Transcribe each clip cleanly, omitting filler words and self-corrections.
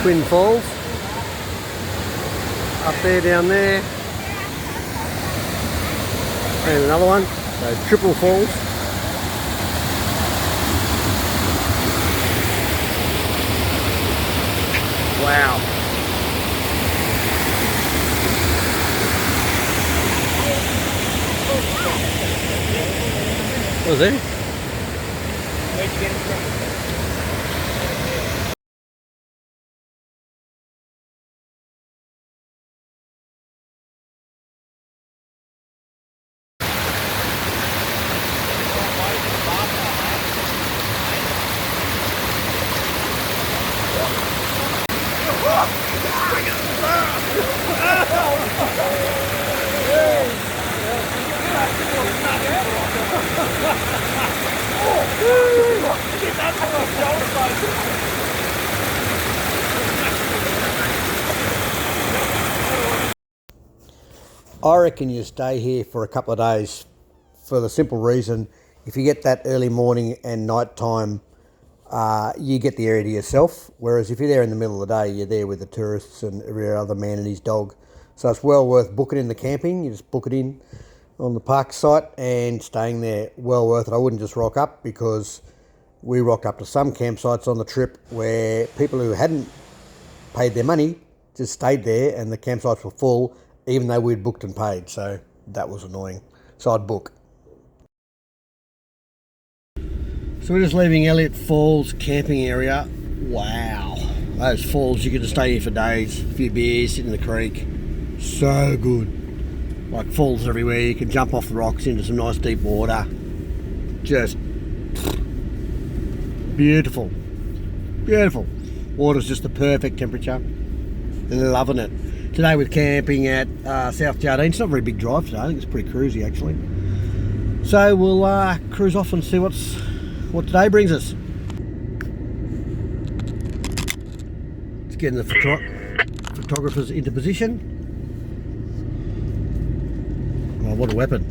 Twin Falls. Up there, down there. And another one, so Triple Falls. Wow. What was that? I reckon you stay here for a couple of days for the simple reason, if you get that early morning and night time, you get the area to yourself, whereas if you're there in the middle of the day, you're there with the tourists and every other man and his dog. So it's well worth booking in the camping. You just book it in on the park site and staying there, well worth it. I wouldn't just rock up, because we rocked up to some campsites on the trip where people who hadn't paid their money just stayed there and the campsites were full, even though we'd booked and paid. So that was annoying. So I'd book. So we're just leaving Elliot Falls camping area. Wow, those falls, you could just stay here for days. A few beers, sit in the creek. So good. Like falls everywhere. You can jump off the rocks into some nice deep water. Just beautiful. Beautiful. Water's just the perfect temperature. Loving it. Today we're camping at South Jardine. It's not a very big drive today. I think it's pretty cruisy actually. So we'll cruise off and see what today brings us. Let's get the photographers into position. Oh, what a weapon.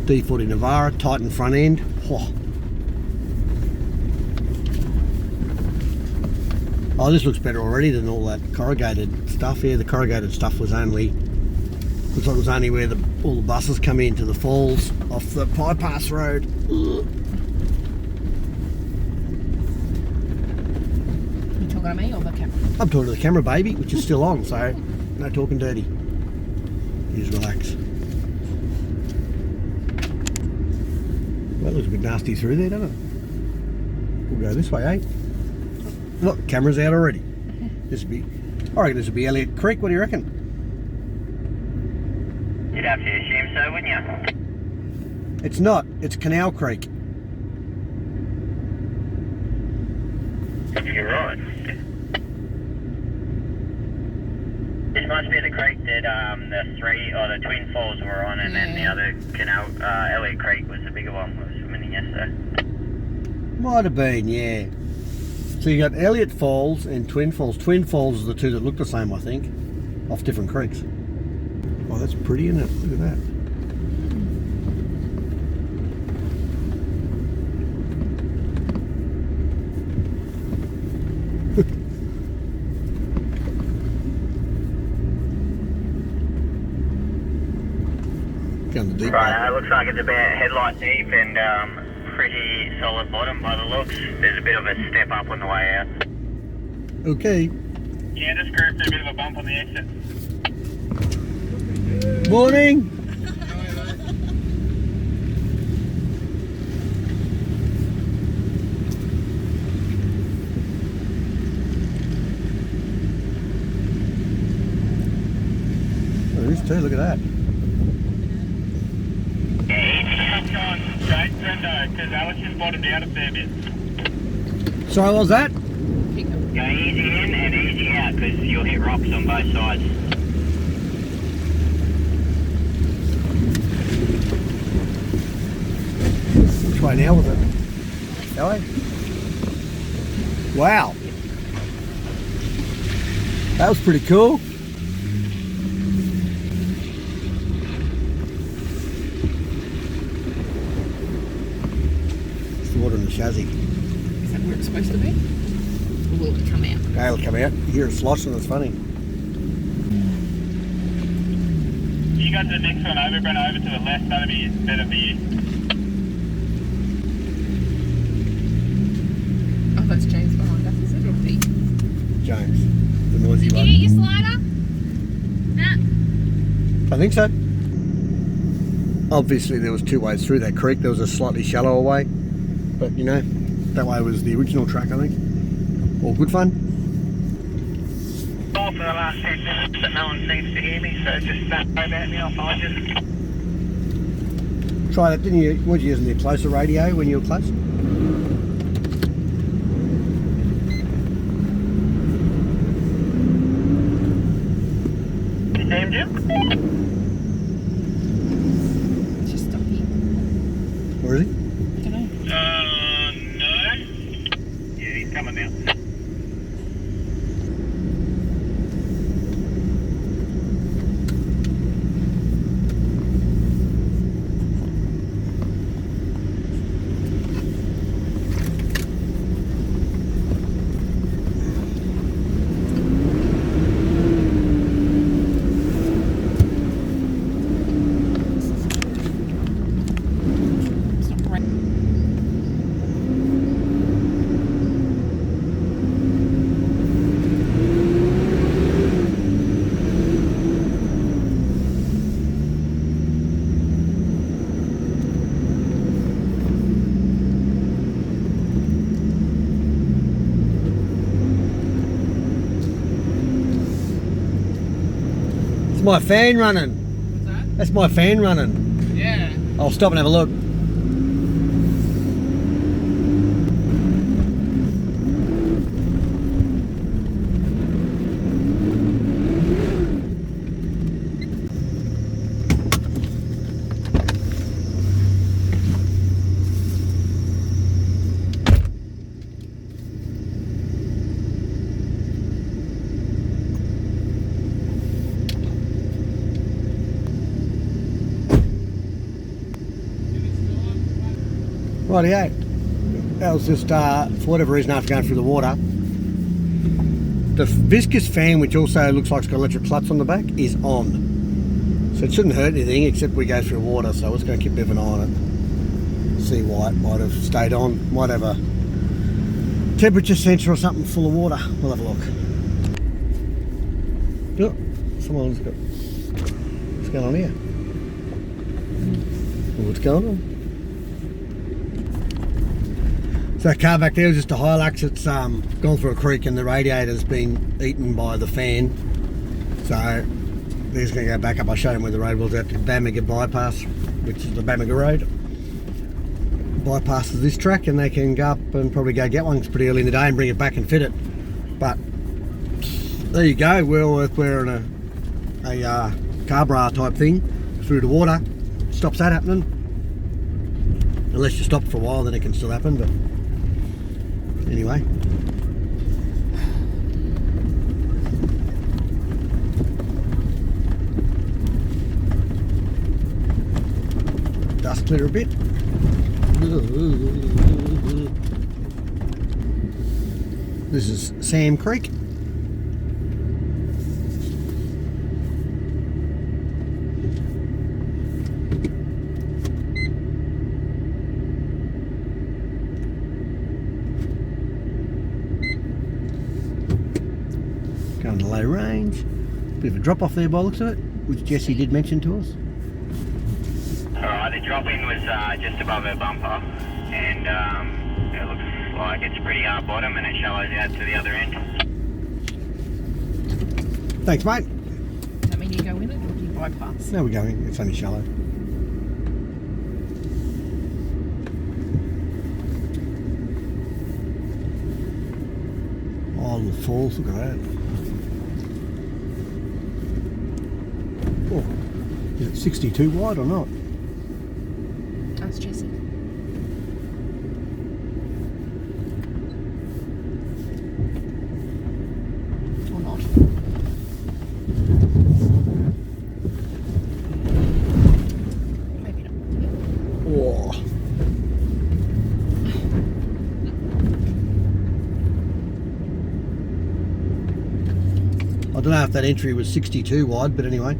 D40 Navara, Titan front end. Oh, this looks better already than all that corrugated stuff here. The corrugated stuff was only, looks like it was only where all the buses come into the falls off the bypass road. You talking to me or the camera? I'm talking to the camera, baby, which is still on, so no talking dirty. You just relax. Well, it looks a bit nasty through there, doesn't it? We'll go this way, eh? Look, camera's out already. I reckon this would be Elliot Creek. What do you reckon? You'd have to assume so, wouldn't you? It's not. It's Canal Creek. You're right. This must be the creek that the Twin Falls were on, and then the other canal, Elliot Creek was the bigger one. We were swimming in yesterday. Might have been, yeah. So you got Elliot Falls and Twin Falls. Twin Falls are the two that look the same, I think, off different creeks. Oh, that's pretty, isn't it? Look at that. Going the deep Right, it looks like it's about headlight deep and pretty solid bottom by the looks. There's a bit of a step up on the way out. Okay. Yeah, this group's a bit of a bump on the exit. Morning. Oh, there is too, look at that. Straight window, because Alex just bottomed out a fair bit. Sorry, what was that? Go easy in and easy out, because you'll hit rocks on both sides. Which way now with it? That way? Wow. That was pretty cool. It's the water in the chassis. Is that where it's supposed to be? will come out. They'll come out. You hear it sloshing, it's funny. You got the next one over, Brent, over to the left. That'll be better for you. Oh, that's James behind us, is it? Or Pete? James, the noisy Did one. you get your slider? Nah. I think so. Obviously there was two ways through that creek. There was a slightly shallower way, but you know, that way was the original track, I think. All good fun. For the last 10 minutes, but no one seems to hear me, so just don't worry about me, I'll find you. Try that, didn't you? What you using the closer radio when you were close? You see him, Jim? Just stop here. Where is he? I don't know. No. Yeah, he's coming now. It's not right. It's my fan running. What's that? That's my fan running. Yeah. I'll stop and have a look. Rightio. That was just, for whatever reason, after going through the water. The viscous fan, which also looks like it's got electric clutch on the back, is on. So it shouldn't hurt anything, except we go through water, so we're just going to keep a bit of an eye on it. See why it might have stayed on. Might have a temperature sensor or something full of water. We'll have a look. Look, someone's got... What's going on here? What's going on? So that car back there was just a Hilux. It's gone through a creek and the radiator's been eaten by the fan. So they're just going to go back up. I'll show them where the road was at the Bamaga bypass, which is the Bamaga road. Bypasses this track and they can go up and probably go get one. It's pretty early in the day and bring it back and fit it. But there you go. Well worth wearing a car bra type thing through the water. Stops that happening. Unless you stop for a while, then it can still happen. But anyway, dust clear a bit. This is Sam Creek. Going to low range. Bit of a drop off there by the looks of it, which Jesse did mention to us. Alright, the drop-in was just above her bumper, and it looks like it's pretty hard bottom and it shallows out to the other end. Thanks, mate. Does that mean you go in it or do you bypass? Now we're going. It's only shallow. Oh, the falls, look at that. Oh, is it 62 wide or not? That's Jesse. Or not. Maybe not. Oh. don't know if that entry was 62 wide, but anyway.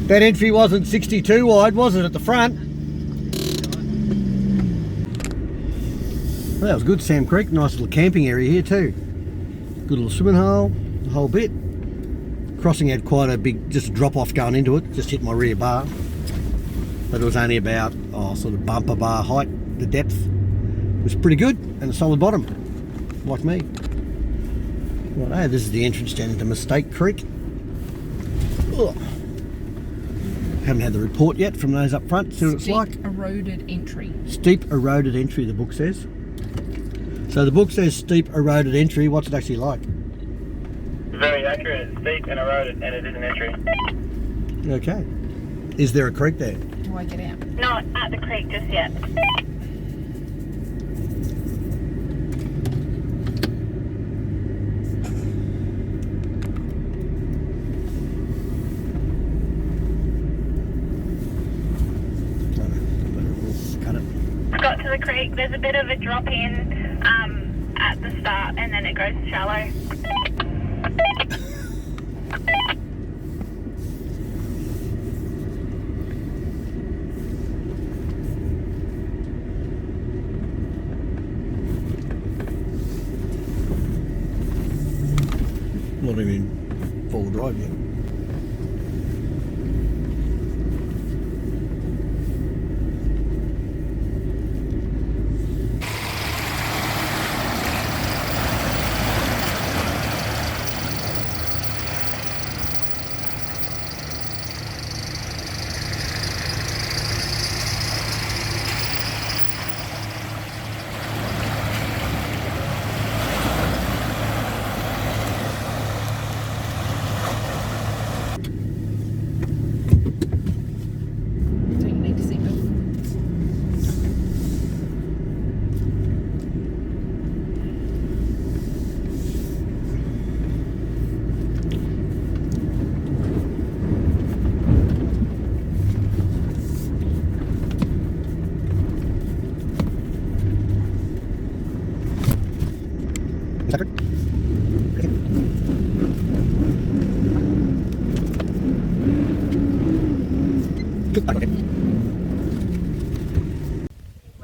That entry wasn't 62 wide, was it, at the front? Well, that was good, Sam Creek. Nice little camping area here too. Good little swimming hole, the whole bit. Crossing had quite a big, just a drop off going into it, just hit my rear bar. But it was only about, sort of bumper bar height. The depth was pretty good and a solid bottom, like me. Right, this is the entrance down into Mistake Creek. Ugh. Haven't had the report yet from those up front, see what it's like. Steep eroded entry. Steep eroded entry, the book says. So the book says steep eroded entry. What's it actually like? Very accurate. It's steep and eroded, and it is an entry. Okay. Is there a creek there? Do I get out? Not at the creek just yet. Got to the creek, there's a bit of a drop in at the start and then it goes shallow. Not even full drive yet. Do you need to see Bill? Is that correct?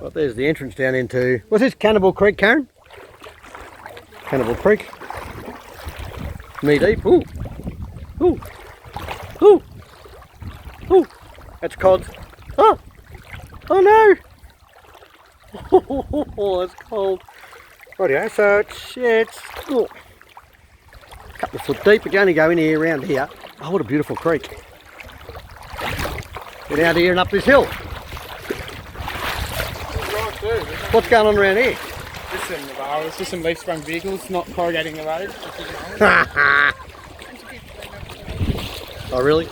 Well, there's the entrance down into, what's this, Cannibal Creek, Karen? Cannibal Creek. Knee deep. Ooh. Ooh. Ooh. Ooh. That's cod. Oh. Oh no. Oh, that's cold. Rightio, so it's a couple of foot deep, but you only go in here, around here. Oh, what a beautiful creek. Get out here and up this hill. What's going on around here? Listen, it's just some leaf sprung vehicles not corrugating the road. Oh, really?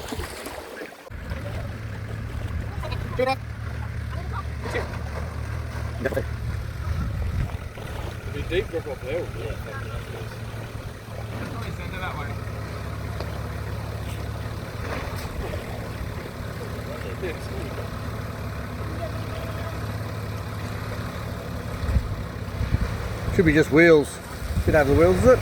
Be deep drop off the hill. Should be just wheels. Get over the wheels, is it?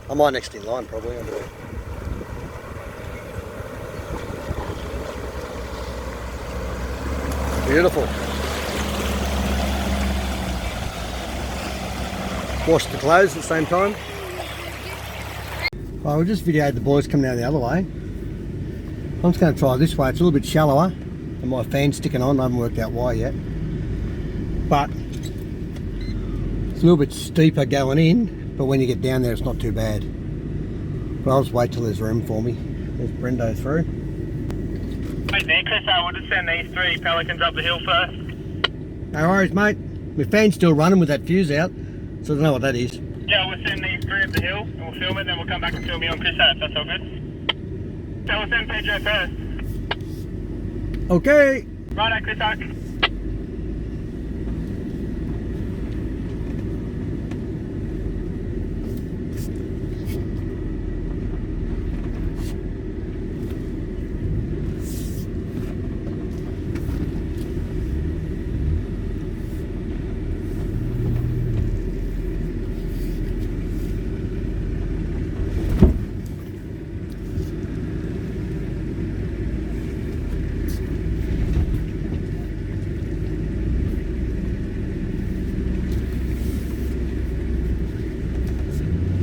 I might next in line probably. I don't know. Beautiful. Wash the clothes at the same time. Well, we just videoed the boys coming down the other way. I'm just going to try this way. It's a little bit shallower and my fan's sticking on. I haven't worked out why yet. But it's a little bit steeper going in, but when you get down there it's not too bad. But I'll just wait till there's room for me. There's Brendo through. Wait there, Chris, I want to send these 3 pelicans up the hill first. No worries, mate. My fan's still running with that fuse out. So I don't know what that is. Yeah, we'll send these three up the hill and we'll film it, then we'll come back and film you on Chris if that's all good. So we'll send Pedro first. Okay. Righto, Chris Oak.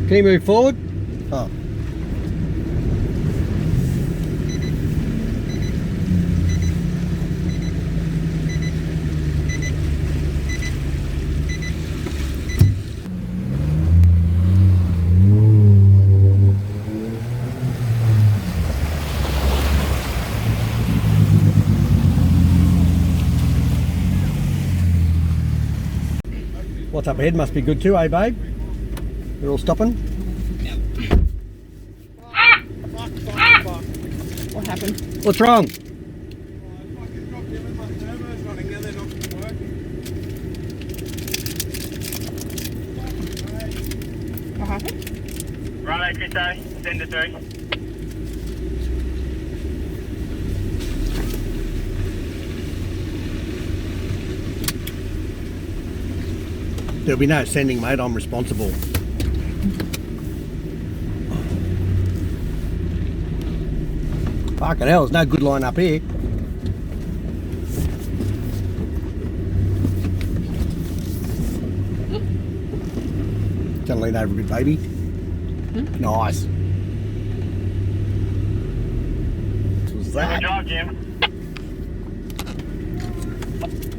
Can you move forward? Oh. What's up ahead must be good too, eh babe? They're all stopping? What happened? What's wrong? What happened? Righto, Chris, send it through. There'll be no sending, mate. I'm responsible. Fucking hell, there's no good line up here. Gonna lean over a bit, baby. Nice. What was Good that? job, Jim.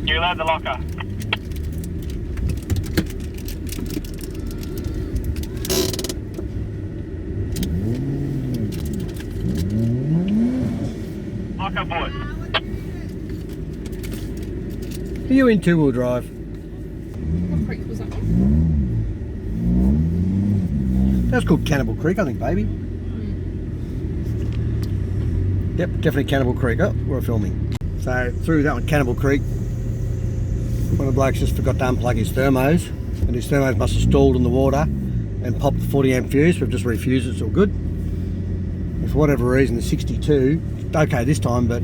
You load the locker. Locker board. Are you in two-wheel drive? What creek was that on? That's called Cannibal Creek, I think, baby. Yep, definitely Cannibal Creek. Oh, we're filming. So through that one, Cannibal Creek, one of the blokes just forgot to unplug his thermos, and his thermos must have stalled in the water and popped the 40 amp fuse. We've just refused it, it's all good. And for whatever reason, the 62, it's okay this time, but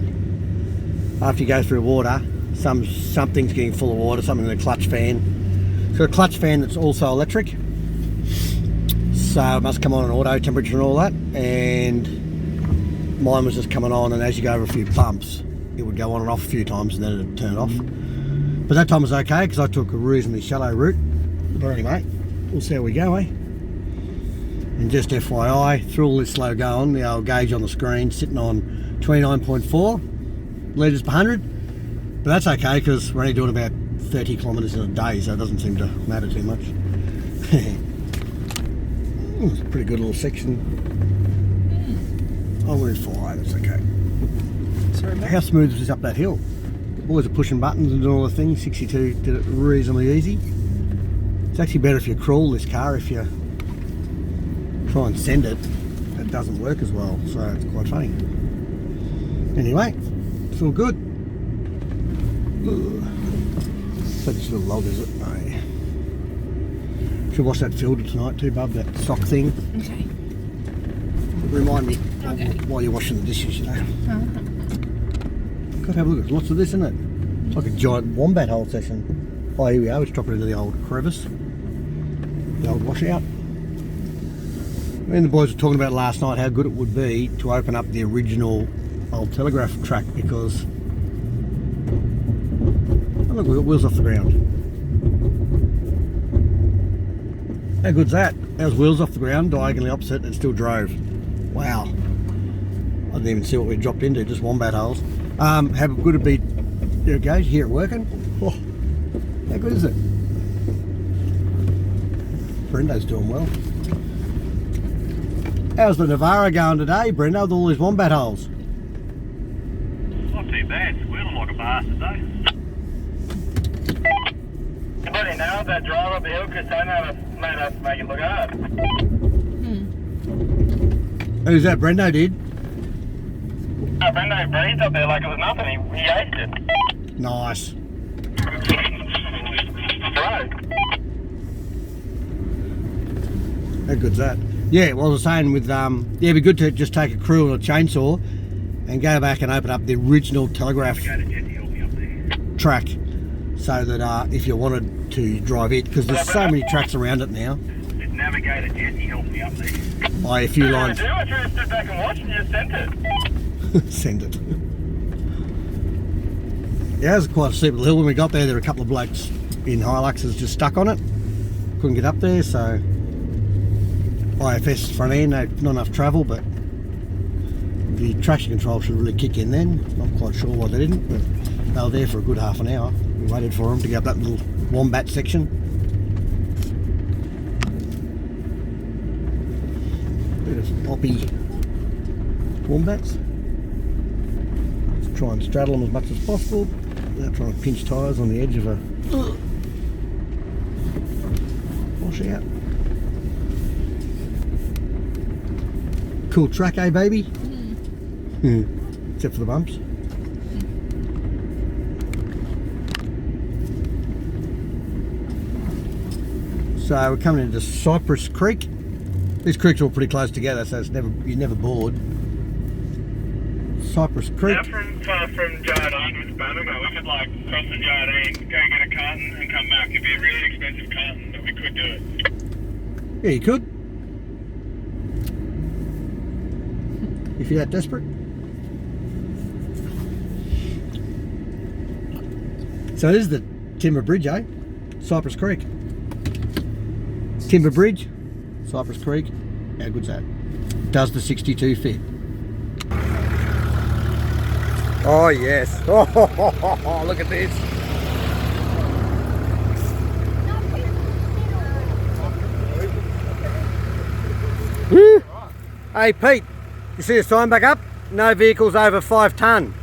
after you go through water, something's getting full of water, something in the clutch fan. It's got a clutch fan that's also electric, so it must come on an auto temperature and all that, and mine was just coming on, and as you go over a few bumps, it would go on and off a few times and then it would turn it off. But that time was okay because I took a reasonably shallow route. But anyway, we'll see how we go, eh? And just FYI, through all this slow going, the old gauge on the screen sitting on 29.4 litres per 100. But that's okay because we're only doing about 30 kilometres in a day, so it doesn't seem to matter too much. It's a pretty good little section. Oh, we're in 4.8, that's okay. Sorry, How smooth was this up that hill? The boys are pushing buttons and doing all the things. 62 did it reasonably easy. It's actually better if you crawl this car. If you try and send it, it doesn't work as well, so it's quite funny. Anyway, it's all good. So this little log, is it? No. Should wash that filter tonight too, bub, that sock thing. Okay. Remind me Okay. while you're washing the dishes, you know. God, have a look, there's lots of this, isn't it? It's like a giant wombat hole session. Oh, here we are, let's drop it into the old crevice. The old washout. Me and the boys were talking about last night how good it would be to open up the original old telegraph track because... Oh look, we've got wheels off the ground. How good's that? How's wheels off the ground, diagonally opposite, and it still drove. Wow. I didn't even see what we dropped into, just wombat holes. How good it be, there it goes, hear it working. Oh, how good is it? Brendo's doing well. How's the Navara going today, Brendo, with all these wombat holes? Not too bad, squealing like a bastard though. Bloody now, that drive up the hill, Chris, made us make it look hard. Who's that? Brendo did. Brendo breathed up there like it was nothing. He aced it. Nice. Right. How good's that? Yeah, well, I was saying with, yeah, it'd be good to just take a crew and a chainsaw and go back and open up the original telegraph track so that if you wanted to drive it, because there's so many tracks around it now. Did Navigator Jesse help me up there? By a few lines. I should have stood back and watched and just sent it. Send it. Yeah, it was quite a steep little hill. When we got there were a couple of blokes in Hiluxes just stuck on it. Couldn't get up there, so IFS front end, not enough travel, but the traction control should really kick in then. Not quite sure why they didn't, but they were there for a good half an hour. We waited for them to go up that little Wombat section. Bit of poppy Wombats. Let's try and straddle them as much as possible without trying to pinch tyres on the edge of a washout. Cool track, eh, baby? Except for the bumps. So we're coming into Cypress Creek. These creeks are all pretty close together, so it's you're never bored. Cypress Creek. Now from Jardine with Bannerman, we could like cross the Jardine, go get a carton and come back. It'd be a really expensive carton, but we could do it. Yeah, you could. If you're that desperate. So this is the Timber Bridge, eh? Cypress Creek. Timber Bridge, Cypress Creek. How good's that? Does the 62 fit? Oh yes. Oh, look at this. Woo. Hey Pete, you see the sign back up? No vehicles over 5 tonne.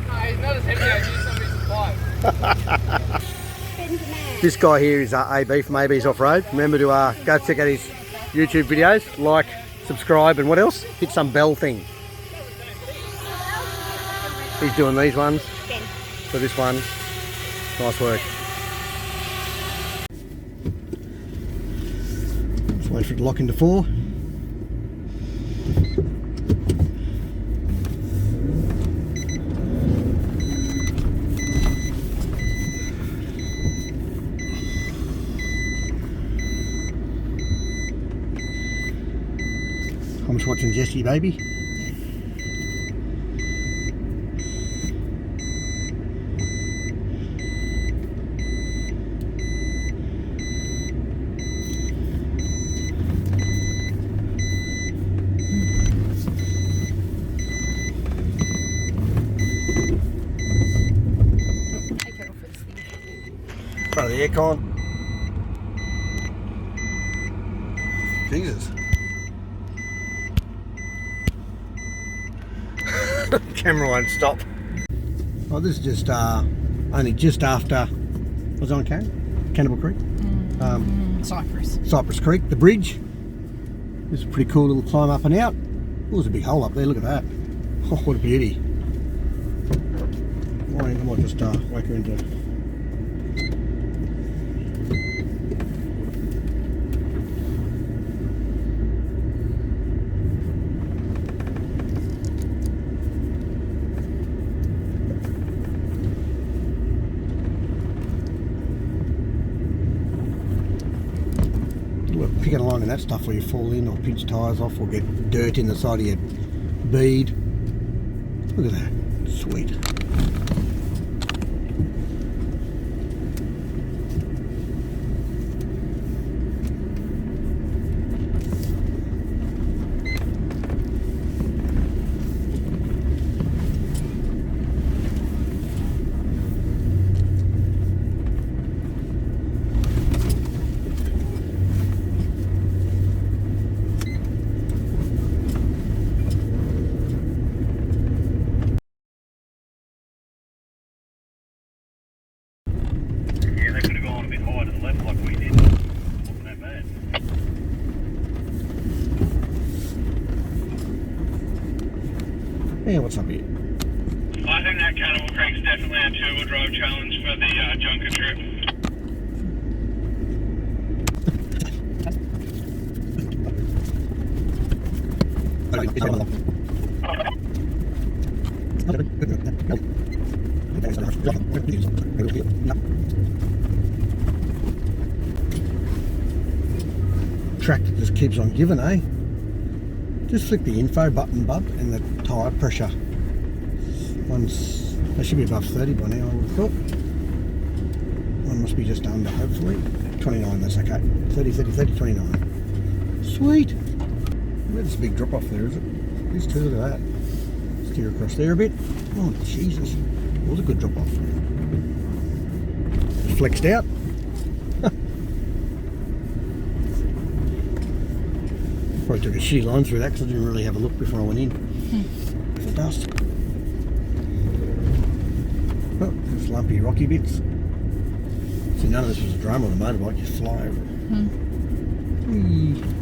No, he's not as heavy as you, somebody's 5. This guy here is AB from AB's Off-Road. Remember to go check out his YouTube videos, like, subscribe, and what else? Hit some bell thing. He's doing these ones for this one. Nice work. Just wait for it to lock into 4. I'm just watching Jesse, baby. Take it off its thing. Front of the aircon. Jesus. Camera won't stop. Oh, this is just only just after. Was it on Cannibal Creek? Cypress Creek, the bridge. This is a pretty cool little climb up and out. Oh, there's a big hole up there. Look at that. Oh, what a beauty. I might just wake her into. Picking along in that stuff where you fall in or pinch tyres off or get dirt in the side of your bead. Look at that, sweet. Yeah, what's up here? I think that Cannibal Creek's definitely a two-wheel drive challenge for the Junker trip. Tractor just keeps on giving, eh? Just flick the info button, bub, and the tyre pressure. They should be above 30 by now, I would have thought. One must be just under, hopefully. 29, that's okay. 30, 30, 30, 29. Sweet! Where's this big drop off there, is it? There's two, look at that. Steer across there a bit. Oh, Jesus. It was a good drop off. Flexed out. Probably took a sheer line through that because I didn't really have a look before I went in. For dust. Oh, there's lumpy rocky bits. See, none of this was a drum on a motorbike, you fly over it.